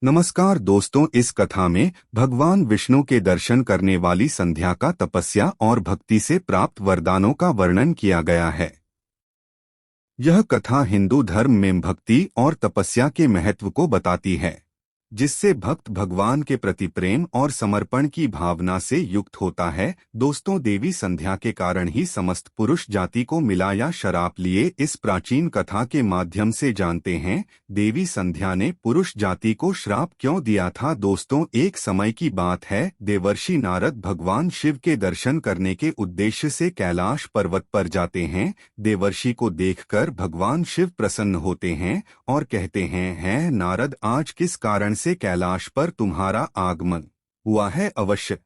नमस्कार दोस्तों, इस कथा में भगवान विष्णु के दर्शन करने वाली संध्या का तपस्या और भक्ति से प्राप्त वरदानों का वर्णन किया गया है। यह कथा हिंदू धर्म में भक्ति और तपस्या के महत्व को बताती है, जिससे भक्त भगवान के प्रति प्रेम और समर्पण की भावना से युक्त होता है। दोस्तों, देवी संध्या के कारण ही समस्त पुरुष जाति को मिला या शराप लिए, इस प्राचीन कथा के माध्यम से जानते हैं देवी संध्या ने पुरुष जाति को श्राप क्यों दिया था। दोस्तों, एक समय की बात है, देवर्षि नारद भगवान शिव के दर्शन करने के उद्देश्य से कैलाश पर्वत पर जाते हैं। देवर्षि को देखकर भगवान शिव प्रसन्न होते हैं और कहते हैं नारद, आज किस कारण से कैलाश पर तुम्हारा आगमन हुआ है? अवश्य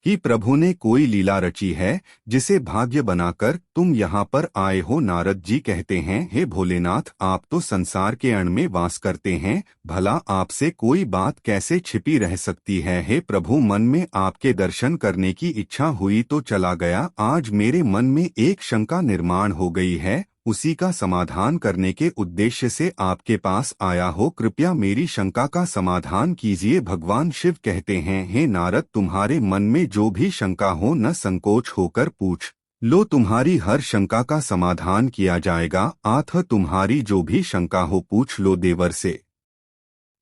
कि प्रभु ने कोई लीला रची है जिसे भाग्य बनाकर तुम यहाँ पर आए हो। नारद जी कहते हैं, हे भोलेनाथ, आप तो संसार के अण में वास करते हैं, भला आपसे कोई बात कैसे छिपी रह सकती है? हे प्रभु, मन में आपके दर्शन करने की इच्छा हुई तो चला गया। आज मेरे मन में एक शंका निर्माण हो गई है, उसी का समाधान करने के उद्देश्य से आपके पास आया हो, कृपया मेरी शंका का समाधान कीजिए। भगवान शिव कहते हैं, हे नारद, तुम्हारे मन में जो भी शंका हो न संकोच होकर पूछ लो, तुम्हारी हर शंका का समाधान किया जाएगा। आथ तुम्हारी जो भी शंका हो पूछ लो। देवर से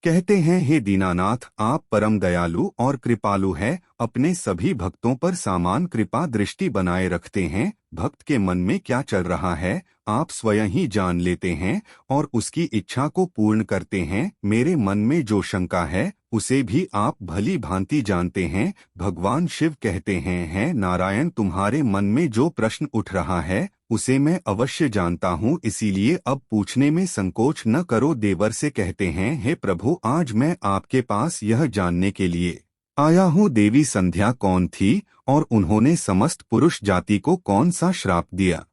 कहते हैं, हे दीनानाथ, आप परम दयालु और कृपालु हैं, अपने सभी भक्तों पर समान कृपा दृष्टि बनाए रखते हैं। भक्त के मन में क्या चल रहा है आप स्वयं ही जान लेते हैं और उसकी इच्छा को पूर्ण करते हैं। मेरे मन में जो शंका है उसे भी आप भली भांति जानते हैं। भगवान शिव कहते हैं, नारायण, तुम्हारे मन में जो प्रश्न उठ रहा है उसे मैं अवश्य जानता हूँ, इसीलिए अब पूछने में संकोच न करो। देवर से कहते हैं, हे प्रभु, आज मैं आपके पास यह जानने के लिए आया हूँ, देवी संध्या कौन थी और उन्होंने समस्त पुरुष जाति को कौन सा श्राप दिया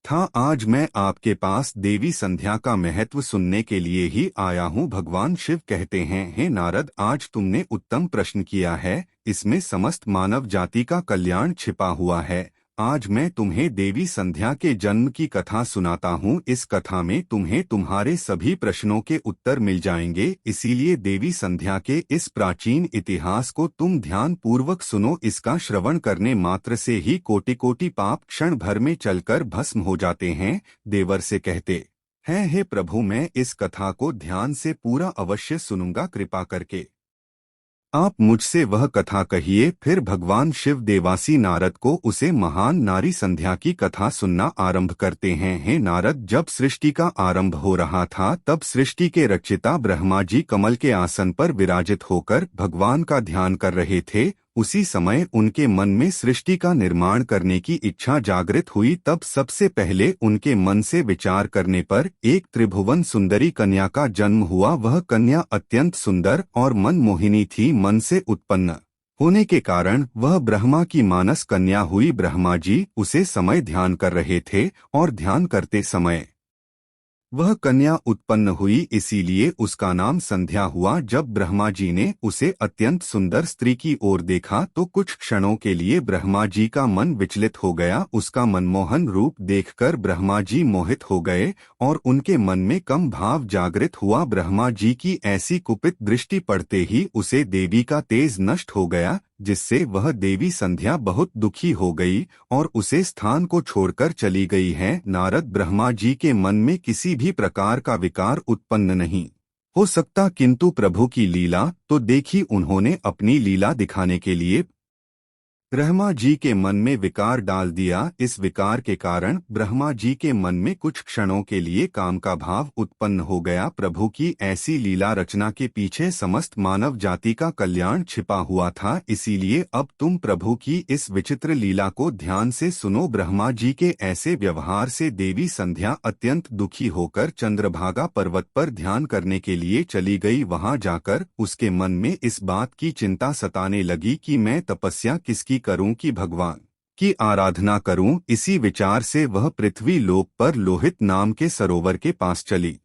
था। आज मैं आपके पास देवी संध्या का महत्व सुनने के लिए ही आया हूँ। भगवान शिव कहते हैं, हे नारद, आज तुमने उत्तम प्रश्न किया है, इसमें समस्त मानव जाति का कल्याण छिपा हुआ है। आज मैं तुम्हें देवी संध्या के जन्म की कथा सुनाता हूँ। इस कथा में तुम्हें तुम्हारे सभी प्रश्नों के उत्तर मिल जाएंगे, इसीलिए देवी संध्या के इस प्राचीन इतिहास को तुम ध्यान पूर्वक सुनो। इसका श्रवण करने मात्र से ही कोटि कोटि पाप क्षण भर में चलकर भस्म हो जाते हैं। देवर से कहते हैं, हे प्रभु, मैं इस कथा को ध्यान से पूरा अवश्य सुनूंगा, कृपा करके आप मुझसे वह कथा कहिए। फिर भगवान शिव देवासी नारद को उसे महान नारी संध्या की कथा सुनना आरंभ करते हैं। हे नारद, जब सृष्टि का आरंभ हो रहा था तब सृष्टि के रचयिता ब्रह्मा जी कमल के आसन पर विराजित होकर भगवान का ध्यान कर रहे थे। उसी समय उनके मन में सृष्टि का निर्माण करने की इच्छा जागृत हुई। तब सबसे पहले उनके मन से विचार करने पर एक त्रिभुवन सुंदरी कन्या का जन्म हुआ। वह कन्या अत्यंत सुंदर और मनमोहिनी थी। मन से उत्पन्न होने के कारण वह ब्रह्मा की मानस कन्या हुई। ब्रह्मा जी उसे समय ध्यान कर रहे थे और ध्यान करते समय वह कन्या उत्पन्न हुई, इसीलिए उसका नाम संध्या हुआ। जब ब्रह्मा जी ने उसे अत्यंत सुंदर स्त्री की ओर देखा तो कुछ क्षणों के लिए ब्रह्मा जी का मन विचलित हो गया। उसका मनमोहन रूप देखकर ब्रह्मा जी मोहित हो गए और उनके मन में कम भाव जागृत हुआ। ब्रह्मा जी की ऐसी कुपित दृष्टि पड़ते ही उसे देवी का तेज नष्ट हो गया, जिससे वह देवी संध्या बहुत दुखी हो गई और उसे स्थान को छोड़कर चली गई है। नारद, ब्रह्मा जी के मन में किसी भी प्रकार का विकार उत्पन्न नहीं हो सकता, किंतु प्रभु की लीला तो देखी। उन्होंने अपनी लीला दिखाने के लिए ब्रह्मा जी के मन में विकार डाल दिया। इस विकार के कारण ब्रह्मा जी के मन में कुछ क्षणों के लिए काम का भाव उत्पन्न हो गया। प्रभु की ऐसी लीला रचना के पीछे समस्त मानव जाति का कल्याण छिपा हुआ था, इसीलिए अब तुम प्रभु की इस विचित्र लीला को ध्यान से सुनो। ब्रह्मा जी के ऐसे व्यवहार से देवी संध्या अत्यंत दुखी होकर चंद्रभागा पर्वत पर ध्यान करने के लिए चली गई। वहां जाकर उसके मन में इस बात की चिंता सताने लगी कि मैं तपस्या किसकी करूं कि भगवान की आराधना करूं। इसी विचार से वह पृथ्वी लोक पर लोहित नाम के सरोवर के पास चली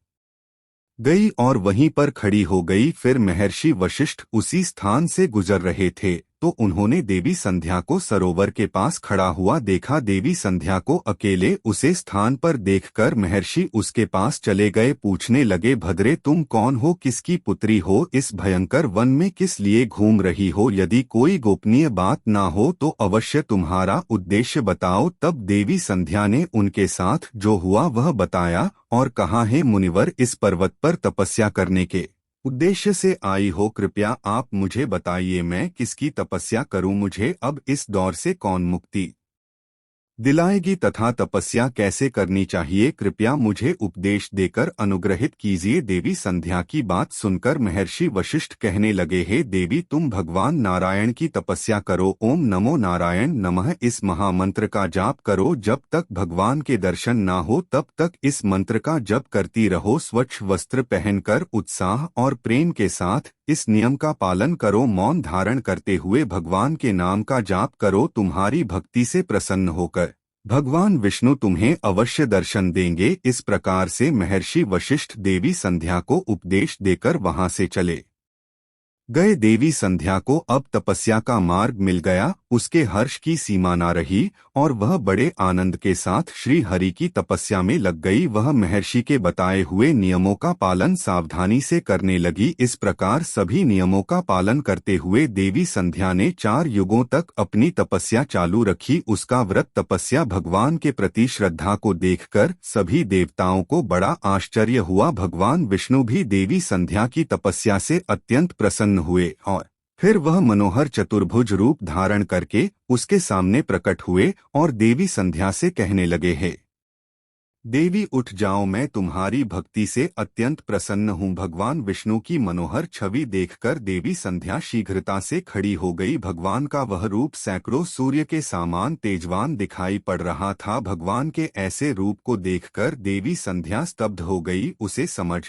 गई और वहीं पर खड़ी हो गई। फिर महर्षि वशिष्ठ उसी स्थान से गुजर रहे थे। तो उन्होंने देवी संध्या को सरोवर के पास खड़ा हुआ देखा। देवी संध्या को अकेले उसे स्थान पर देखकर महर्षि उसके पास चले गए। पूछने लगे, भद्रे तुम कौन हो, किसकी पुत्री हो, इस भयंकर वन में किस लिए घूम रही हो? यदि कोई गोपनीय बात ना हो तो अवश्य तुम्हारा उद्देश्य बताओ। तब देवी संध्या ने उनके साथ जो हुआ वह बताया और कहा, हे मुनिवर, इस पर्वत पर तपस्या करने के उद्देश्य से आई हो, कृपया आप मुझे बताइए मैं किसकी तपस्या करूं, मुझे अब इस दौर से कौन मुक्ति दिलाएगी तथा तपस्या कैसे करनी चाहिए, कृपया मुझे उपदेश देकर अनुग्रहित कीजिए। देवी संध्या की बात सुनकर महर्षि वशिष्ठ कहने लगे, हे देवी, तुम भगवान नारायण की तपस्या करो। ओम नमो नारायण नमः इस महामंत्र का जाप करो। जब तक भगवान के दर्शन ना हो तब तक इस मंत्र का जप करती रहो। स्वच्छ वस्त्र पहनकर उत्साह और प्रेम के साथ इस नियम का पालन करो। मौन धारण करते हुए भगवान के नाम का जाप करो। तुम्हारी भक्ति से प्रसन्न होकर भगवान विष्णु तुम्हें अवश्य दर्शन देंगे। इस प्रकार से महर्षि वशिष्ठ देवी संध्या को उपदेश देकर वहां से चले गए। देवी संध्या को अब तपस्या का मार्ग मिल गया। उसके हर्ष की सीमा न रही और वह बड़े आनंद के साथ श्री हरि की तपस्या में लग गई। वह महर्षि के बताए हुए नियमों का पालन सावधानी से करने लगी। इस प्रकार सभी नियमों का पालन करते हुए देवी संध्या ने 4 युगों तक अपनी तपस्या चालू रखी। उसका व्रत तपस्या भगवान के प्रति श्रद्धा को देखकर सभी देवताओं को बड़ा आश्चर्य हुआ। भगवान विष्णु भी देवी संध्या की तपस्या से अत्यंत प्रसन्न हुए और फिर वह मनोहर चतुर्भुज रूप धारण करके उसके सामने प्रकट हुए और देवी संध्या से कहने लगे, हे देवी उठ जाओ, मैं तुम्हारी भक्ति से अत्यंत प्रसन्न हूँ। भगवान विष्णु की मनोहर छवि देखकर देवी संध्या शीघ्रता से खड़ी हो गई। भगवान का वह रूप सैकड़ों सूर्य के समान तेजवान दिखाई पड़ रहा था। भगवान के ऐसे रूप को देखकर देवी संध्या स्तब्ध हो गई। उसे समझ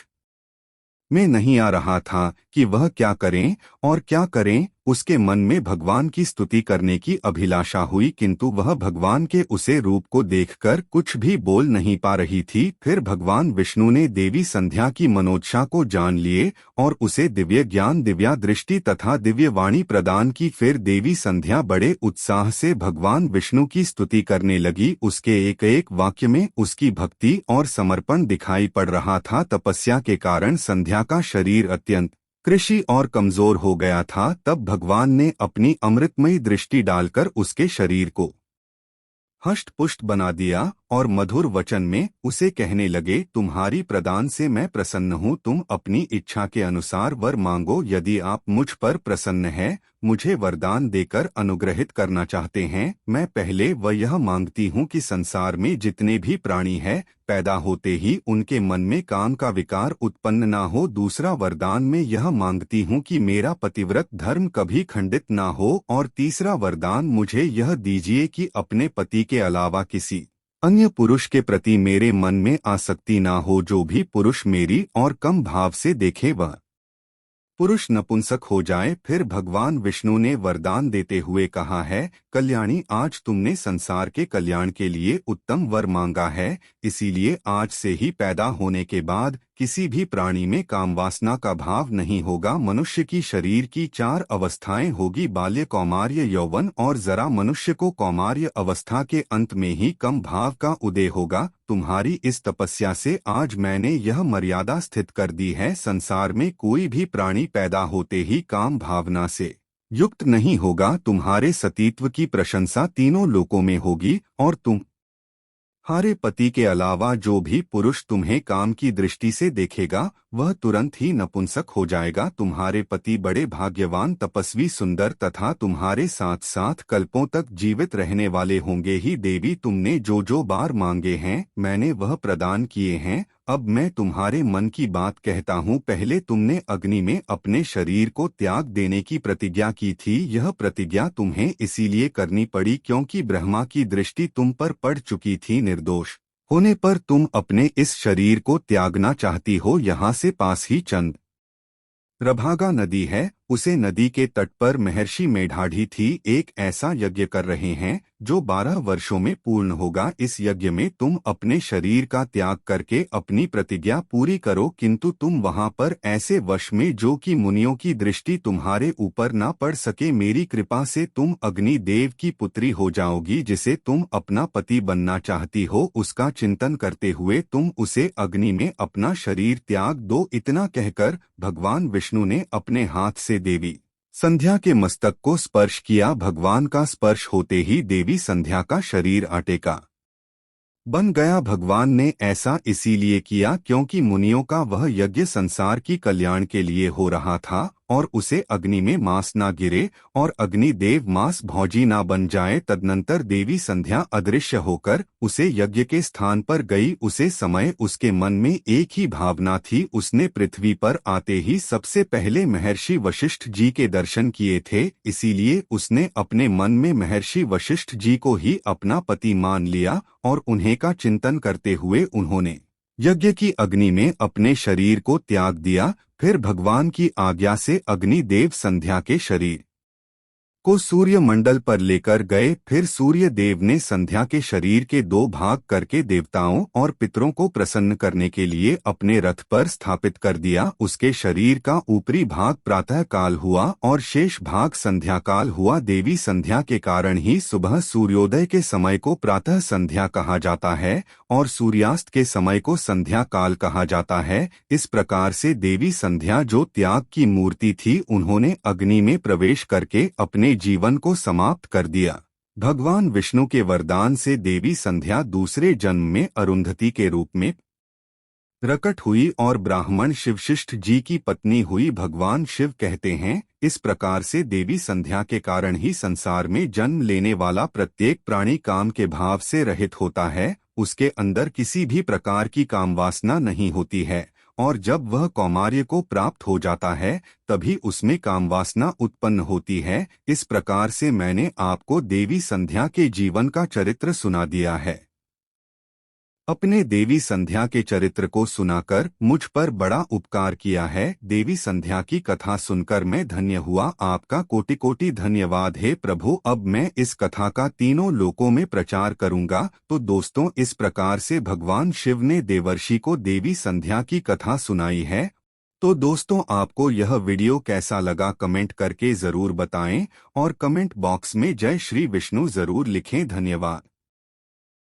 में नहीं आ रहा था कि वह क्या करें और क्या करें। उसके मन में भगवान की स्तुति करने की अभिलाषा हुई, किंतु वह भगवान के उसे रूप को देखकर कुछ भी बोल नहीं पा रही थी। फिर भगवान विष्णु ने देवी संध्या की मनोच्छा को जान लिए और उसे दिव्य ज्ञान, दिव्या दृष्टि तथा दिव्य वाणी प्रदान की। फिर देवी संध्या बड़े उत्साह से भगवान विष्णु की स्तुति करने लगी। उसके एक एक वाक्य में उसकी भक्ति और समर्पण दिखाई पड़ रहा था। तपस्या के कारण संध्या का शरीर अत्यंत कृशि और कमजोर हो गया था। तब भगवान ने अपनी अमृतमयी दृष्टि डालकर उसके शरीर को हष्ट पुष्ट बना दिया और मधुर वचन में उसे कहने लगे, तुम्हारी प्रदान से मैं प्रसन्न हूँ। तुम अपनी इच्छा के अनुसार वर मांगो। यदि आप मुझ पर प्रसन्न हैं, मुझे वरदान देकर अनुग्रहित करना चाहते हैं, मैं पहले वह यह मांगती हूँ कि संसार में जितने भी प्राणी हैं, पैदा होते ही उनके मन में काम का विकार उत्पन्न ना हो। दूसरा वरदान में यह मांगती हूँ कि मेरा पतिव्रत धर्म कभी खंडित ना हो। और तीसरा वरदान मुझे यह दीजिए कि अपने पति के अलावा किसी अन्य पुरुष के प्रति मेरे मन में आसक्ति ना हो। जो भी पुरुष मेरी और कम भाव से देखे वह पुरुष नपुंसक हो जाए। फिर भगवान विष्णु ने वरदान देते हुए कहा है, कल्याणी, आज तुमने संसार के कल्याण के लिए उत्तम वर मांगा है, इसीलिए आज से ही पैदा होने के बाद किसी भी प्राणी में कामवासना का भाव नहीं होगा। मनुष्य की शरीर की 4 अवस्थाएं होगी, बाल्य, कौमार्य, यौवन और जरा। मनुष्य को कौमार्य अवस्था के अंत में ही कम भाव का उदय होगा। तुम्हारी इस तपस्या से आज मैंने यह मर्यादा स्थित कर दी है, संसार में कोई भी प्राणी पैदा होते ही काम भावना से युक्त नहीं होगा। तुम्हारे सतीत्व की प्रशंसा तीनों लोकों में होगी और तुम्हारे पति के अलावा जो भी पुरुष तुम्हें काम की दृष्टि से देखेगा वह तुरंत ही नपुंसक हो जाएगा। तुम्हारे पति बड़े भाग्यवान, तपस्वी, सुंदर तथा तुम्हारे साथ साथ कल्पों तक जीवित रहने वाले होंगे ही। देवी, तुमने जो जो बार मांगे हैं मैंने वह प्रदान किए हैं। अब मैं तुम्हारे मन की बात कहता हूँ। पहले तुमने अग्नि में अपने शरीर को त्याग देने की प्रतिज्ञा की थी। यह प्रतिज्ञा तुम्हें इसीलिए करनी पड़ी क्योंकि ब्रह्मा की दृष्टि तुम पर पड़ चुकी थी। निर्दोष होने पर तुम अपने इस शरीर को त्यागना चाहती हो। यहाँ से पास ही चंद्रभागा नदी है, उसे नदी के तट पर महर्षि मेढाढ़ी थी एक ऐसा यज्ञ कर रहे हैं जो 12 वर्षों में पूर्ण होगा। इस यज्ञ में तुम अपने शरीर का त्याग करके अपनी प्रतिज्ञा पूरी करो, किंतु तुम वहां पर ऐसे वश में जो कि मुनियों की दृष्टि तुम्हारे ऊपर न पड़ सके। मेरी कृपा से तुम अग्नि देव की पुत्री हो जाओगी। जिसे तुम अपना पति बनना चाहती हो उसका चिंतन करते हुए तुम उसे अग्नि में अपना शरीर त्याग दो। इतना कहकर भगवान विष्णु ने अपने हाथ से देवी संध्या के मस्तक को स्पर्श किया। भगवान का स्पर्श होते ही देवी संध्या का शरीर आटे का बन गया। भगवान ने ऐसा इसीलिए किया क्योंकि मुनियों का वह यज्ञ संसार की कल्याण के लिए हो रहा था और उसे अग्नि में मांस ना गिरे और अग्नि देव मांस भोजी ना बन जाए। तदनंतर देवी संध्या अदृश्य होकर उसे यज्ञ के स्थान पर गई। उसे समय उसके मन में एक ही भावना थी। उसने पृथ्वी पर आते ही सबसे पहले महर्षि वशिष्ठ जी के दर्शन किए थे, इसीलिए उसने अपने मन में महर्षि वशिष्ठ जी को ही अपना पति मान लिया और उन्हें का चिंतन करते हुए उन्होंने यज्ञ की अग्नि में अपने शरीर को त्याग दिया। फिर भगवान की आज्ञा से अग्नि देव संध्या के शरीर को सूर्य मंडल पर लेकर गए। फिर सूर्य देव ने संध्या के शरीर के 2 भाग करके देवताओं और पितरों को प्रसन्न करने के लिए अपने रथ पर स्थापित कर दिया। उसके शरीर का ऊपरी भाग प्रातः काल हुआ और शेष भाग संध्या काल हुआ। देवी संध्या के कारण ही सुबह सूर्योदय के समय को प्रातः संध्या कहा जाता है और सूर्यास्त के समय को संध्या काल कहा जाता है। इस प्रकार से देवी संध्या जो त्याग की मूर्ति थी, उन्होंने अग्नि में प्रवेश करके अपने जीवन को समाप्त कर दिया। भगवान विष्णु के वरदान से देवी संध्या दूसरे जन्म में अरुंधति के रूप में प्रकट हुई और ब्राह्मण शिवशिष्ठ जी की पत्नी हुई। भगवान शिव कहते हैं, इस प्रकार से देवी संध्या के कारण ही संसार में जन्म लेने वाला प्रत्येक प्राणी काम के भाव से रहित होता है। उसके अंदर किसी भी प्रकार की काम वासना नहीं होती है और जब वह कौमार्य को प्राप्त हो जाता है तभी उसमें काम वासना उत्पन्न होती है। इस प्रकार से मैंने आपको देवी संध्या के जीवन का चरित्र सुना दिया है। अपने देवी संध्या के चरित्र को सुनाकर मुझ पर बड़ा उपकार किया है। देवी संध्या की कथा सुनकर मैं धन्य हुआ। आपका कोटि कोटि धन्यवाद हे प्रभु। अब मैं इस कथा का तीनों लोकों में प्रचार करूंगा। तो दोस्तों, इस प्रकार से भगवान शिव ने देवर्षि को देवी संध्या की कथा सुनाई है। तो दोस्तों, आपको यह वीडियो कैसा लगा कमेंट करके जरूर बताएं और कमेंट बॉक्स में जय श्री विष्णु जरूर लिखें। धन्यवाद।